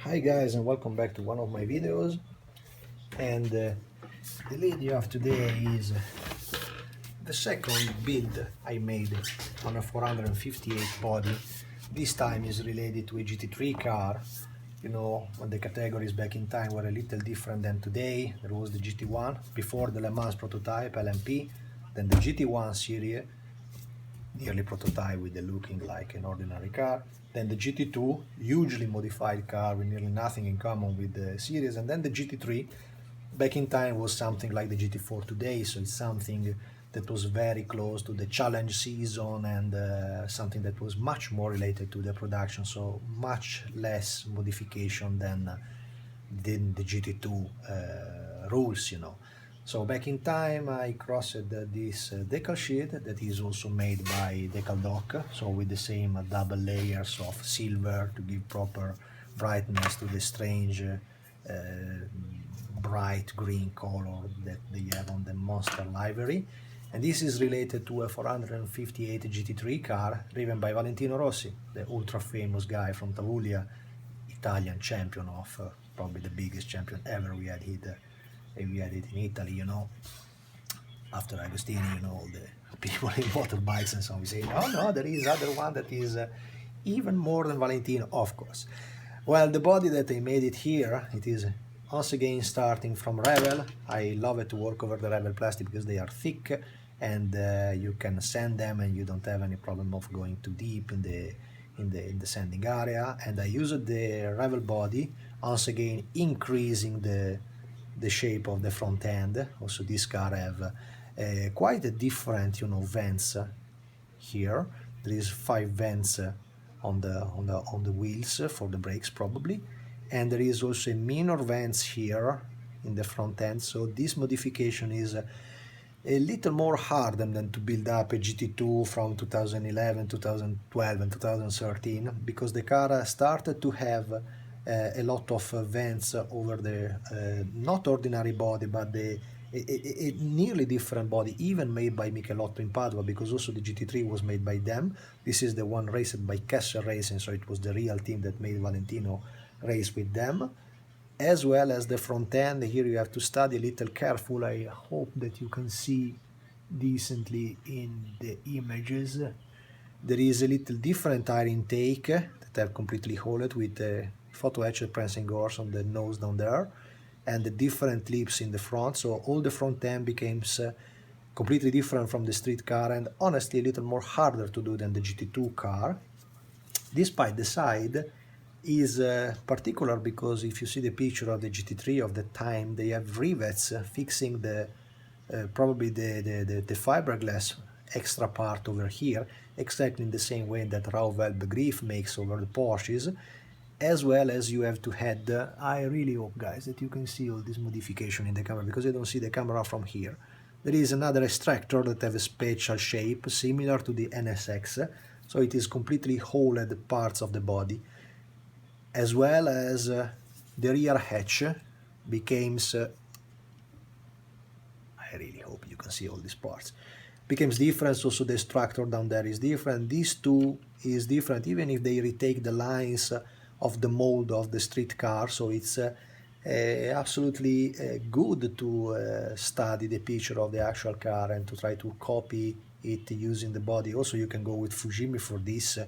Hi guys, and welcome back to one of my videos. And the video of today is the second build I made on a 458 body. This time is related to a GT3 car. You know, when the categories back in time were a little different than today. There was the GT1 before the Le Mans prototype LMP, then the GT1 series, nearly prototype with the looking like an ordinary car, then the GT2, hugely modified car with nearly nothing in common with the series, and then the GT3 back in time was something like the GT4 today, so it's something that was very close to the challenge season and something that was much more related to the production, so much less modification than the GT2 rules, you know. So back in time I crossed this decal sheet that is also made by Decaldoc, so with the same double layers of silver to give proper brightness to the strange bright green color that they have on the Monster livery. And this is related to a 458 GT3 car driven by Valentino Rossi, the ultra famous guy from Tavullia, Italian champion of probably the biggest champion ever we had it in Italy, you know. After Agostini, you know, all the people in motorbikes and so on, we say, no, there is other one that is even more than Valentino, of course. Well, the body that I made it here, it is once again starting from Revel. I love it to work over the Revel plastic because they are thick and you can sand them and you don't have any problem of going too deep in the sanding area. And I used the Revel body, once again increasing the shape of the front end. Also this car have quite a different, you know, vents here. There is 5 vents on the wheels for the brakes probably, and there is also a minor vents here in the front end. So this modification is a little more hardened than to build up a GT2 from 2011, 2012 and 2013, because the car started to have a lot of vents over the not ordinary body, but a nearly different body, even made by Michelotto in Padua, because also the GT3 was made by them. This is the one raced by Kessel Racing, so it was the real team that made Valentino race with them. As well as the front end, here you have to study a little careful. I hope that you can see decently in the images. There is a little different tire intake that are completely hollowed with photo etched pressing gores on the nose down there, and the different lips in the front. So all the front end becomes completely different from the street car, and honestly a little more harder to do than the GT2 car. Despite the side is particular because if you see the picture of the GT3 of the time, they have rivets fixing the probably the fiberglass extra part over here, exactly in the same way that Rauwelb Griff makes over the Porsches. As well as you have to head, I really hope guys that you can see all this modification in the camera, because I don't see the camera from here. There is another extractor that have a special shape similar to the NSX, so it is completely hollowed parts of the body, as well as the rear hatch becomes I really hope you can see all these parts, becomes different. Also the extractor down there is different. These two is different, even if they retake the lines of the mold of the street car. So it's absolutely good to study the picture of the actual car and to try to copy it using the body. Also you can go with Fujimi for this.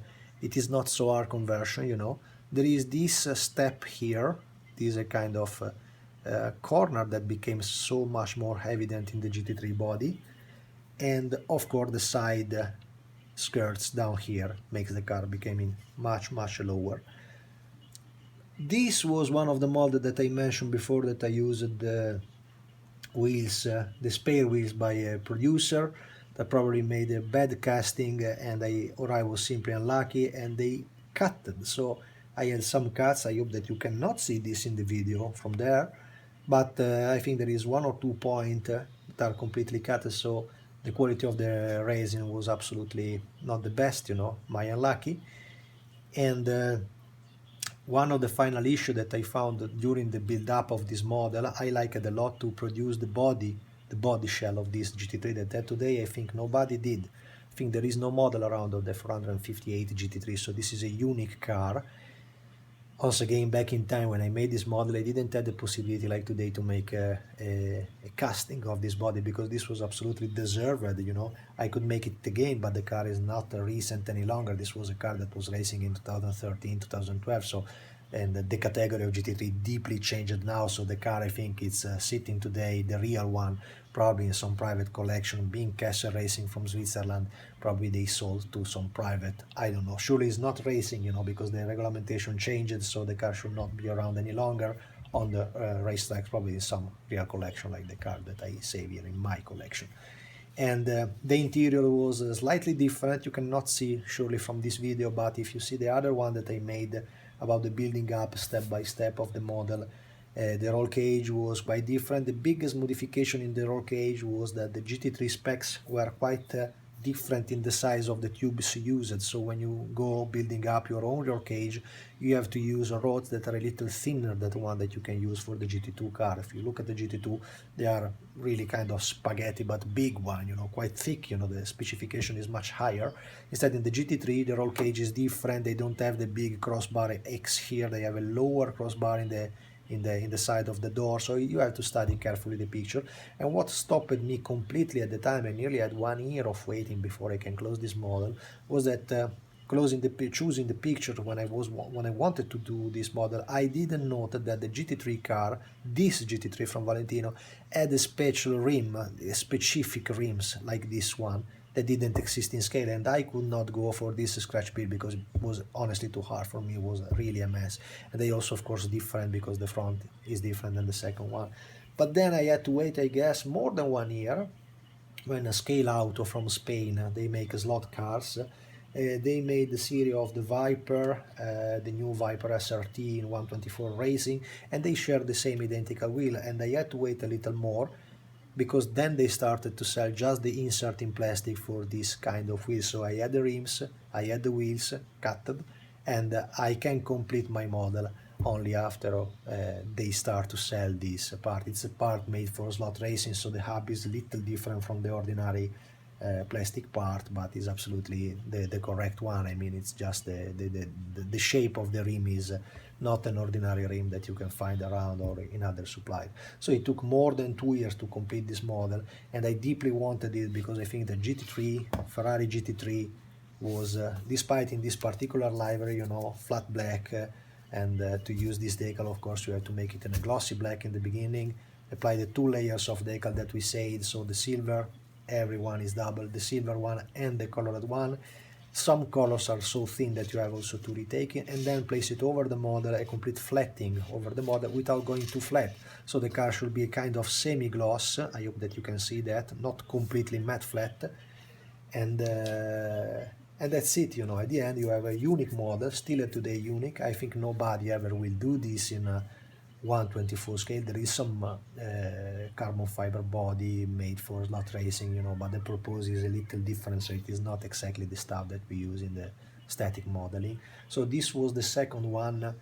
It is not so hard conversion, you know. There is this step here. This is a kind of corner that became so much more evident in the GT3 body, and of course the side skirts down here makes the car becoming much lower. This was one of the models that I mentioned before, that I used the wheels, the spare wheels by a producer that probably made a bad casting, and I was simply unlucky and they cut it. So I had some cuts. I hope that you cannot see this in the video from there, but I think there is 1 or 2 points that are completely cut, so the quality of the resin was absolutely not the best, you know, my unlucky. And one of the final issues that I found during the build-up of this model, I liked a lot to produce the body shell of this GT3 that today I think nobody did. I think there is no model around of the 458 GT3, so this is a unique car. Also, again, back in time when I made this model, I didn't have the possibility like today to make a casting of this body, because this was absolutely deserved, you know. I could make it again, but the car is not recent any longer. This was a car that was racing in 2013, 2012, so, and the category of GT3 deeply changed now, so the car, I think it's sitting today, the real one, probably in some private collection, being Kessel racing from Switzerland. Probably they sold to some private, I don't know, surely it's not racing, you know, because the regulation changed, so the car should not be around any longer on the racetracks. Probably some real collection like the car that I save here in my collection. And the interior was slightly different. You cannot see surely from this video, but if you see the other one that I made about the building up step by step of the model, the roll cage was quite different. The biggest modification in the roll cage was that the GT3 specs were quite different in the size of the tubes used. So when you go building up your own roll cage, you have to use rods that are a little thinner than the one that you can use for the GT2 car. If you look at the GT2, they are really kind of spaghetti, but big one, you know, quite thick, you know, the specification is much higher. Instead, in the GT3, the roll cage is different. They don't have the big crossbar X here. They have a lower crossbar in the side of the door, so you have to study carefully the picture. And what stopped me completely at the time, I nearly had 1 year of waiting before I can close this model, was that choosing the picture when I wanted to do this model, I didn't note that the GT3 car, this GT3 from Valentino, had a special rim, specific rims like this one that didn't exist in scale, and I could not go for this scratch build because it was honestly too hard for me. It was really a mess. And they also, of course, different because the front is different than the second one. But then I had to wait, I guess, more than 1 year when a Scale Auto from Spain, they make slot cars. They made the series of the Viper, the new Viper SRT in 124 Racing, and they share the same identical wheel, and I had to wait a little more because then they started to sell just the insert in plastic for this kind of wheel. So I had the rims, I had the wheels cutted, and I can complete my model only after they start to sell this part. It's a part made for slot racing, so the hub is a little different from the ordinary plastic part, but is absolutely the correct one. I mean, it's just the shape of the rim is not an ordinary rim that you can find around or in other suppliers. So it took more than 2 years to complete this model, and I deeply wanted it because I think the GT3, Ferrari GT3 was, despite in this particular livery, you know, flat black, and to use this decal, of course, you have to make it in a glossy black in the beginning, apply the 2 layers of decal that we said, so the silver, everyone is double, the silver one and the colored one. Some colors are so thin that you have also to retake it, and then place it over the model, a complete flatting over the model without going too flat. So the car should be a kind of semi-gloss. I hope that you can see that, not completely matte flat. And that's it, you know. At the end you have a unique model, still today unique. I think nobody ever will do this in a 1/24 scale. There is some carbon fiber body made for slot racing, you know, but the purpose is a little different, so it is not exactly the stuff that we use in the static modeling. So this was the second one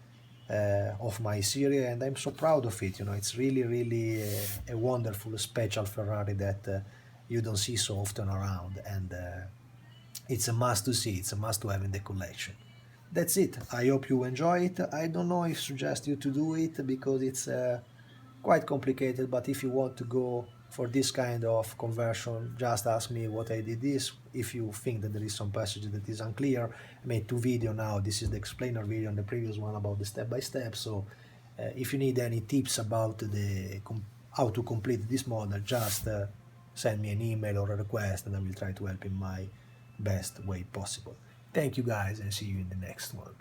of my series, and I'm so proud of it. You know, it's really a wonderful, special Ferrari that you don't see so often around, and it's a must to see, it's a must to have in the collection. That's it. I hope you enjoy it. I don't know if I suggest you to do it because it's quite complicated, but if you want to go for this kind of conversion, just ask me what I did this. If you think that there is some passage that is unclear, I made 2 videos now. This is the explainer video and the previous one about the step-by-step. So if you need any tips about how to complete this model, just send me an email or a request and I will try to help in my best way possible. Thank you guys, and see you in the next one.